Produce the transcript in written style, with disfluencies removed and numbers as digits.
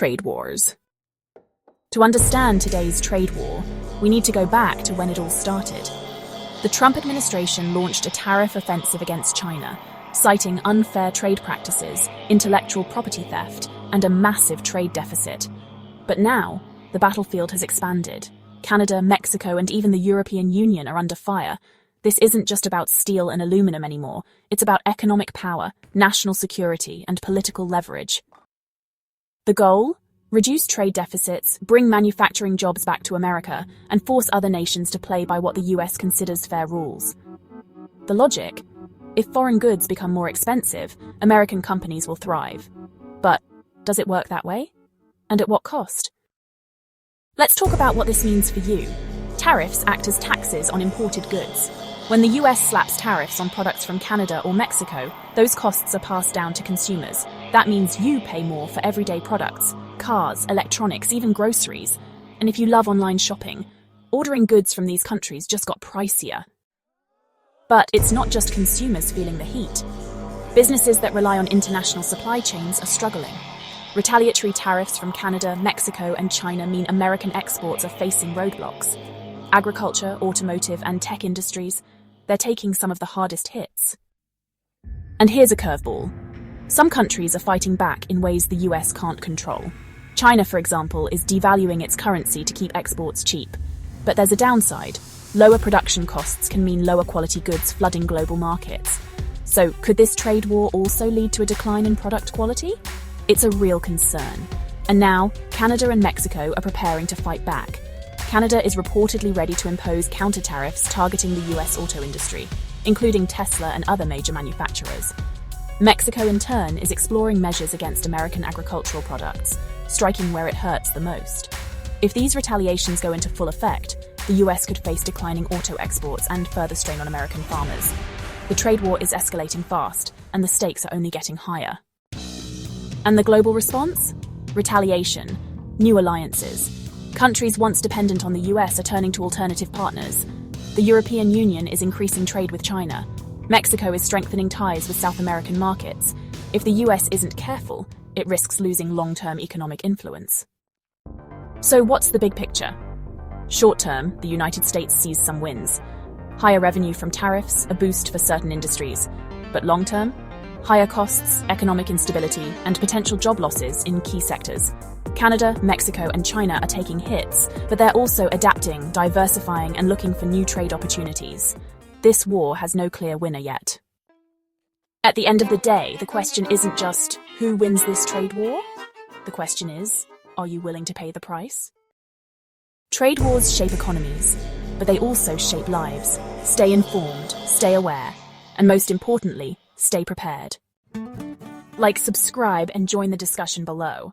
Trade wars. To understand today's trade war, we need to go back to when it all started. The Trump administration launched a tariff offensive against China, citing unfair trade practices, intellectual property theft, and a massive trade deficit. But now, the battlefield has expanded. Canada, Mexico, and even the European Union are under fire. This isn't just about steel and aluminum anymore. It's about economic power, national security, and political leverage. The goal? Reduce trade deficits, bring manufacturing jobs back to America, and force other nations to play by what the US considers fair rules. The logic? If foreign goods become more expensive, American companies will thrive. But does it work that way? And at what cost? Let's talk about what this means for you. Tariffs act as taxes on imported goods. When the US slaps tariffs on products from Canada or Mexico, those costs are passed down to consumers. That means you pay more for everyday products, cars, electronics, even groceries. And if you love online shopping, ordering goods from these countries just got pricier. But it's not just consumers feeling the heat. Businesses that rely on international supply chains are struggling. Retaliatory tariffs from Canada, Mexico, and China mean American exports are facing roadblocks. Agriculture, automotive, and tech industries, they're taking some of the hardest hits. And here's a curveball. Some countries are fighting back in ways the US can't control. China, for example, is devaluing its currency to keep exports cheap. But there's a downside. Lower production costs can mean lower quality goods flooding global markets. So could this trade war also lead to a decline in product quality? It's a real concern. And now, Canada and Mexico are preparing to fight back. Canada is reportedly ready to impose counter-tariffs targeting the US auto industry, including Tesla and other major manufacturers. Mexico, in turn, is exploring measures against American agricultural products, striking where it hurts the most. If these retaliations go into full effect, the US could face declining auto exports and further strain on American farmers. The trade war is escalating fast, and the stakes are only getting higher. And the global response? Retaliation, new alliances. Countries once dependent on the US are turning to alternative partners. The European Union is increasing trade with China. Mexico is strengthening ties with South American markets. If the US isn't careful, it risks losing long-term economic influence. So what's the big picture? Short term, the United States sees some wins. Higher revenue from tariffs, a boost for certain industries. But long term? Higher costs, economic instability, and potential job losses in key sectors. Canada, Mexico, and China are taking hits, but they're also adapting, diversifying, and looking for new trade opportunities. This war has no clear winner yet. At the end of the day, the question isn't just who wins this trade war? The question is, are you willing to pay the price? Trade wars shape economies, but they also shape lives. Stay informed, stay aware, and most importantly, stay prepared. Like, subscribe, and join the discussion below.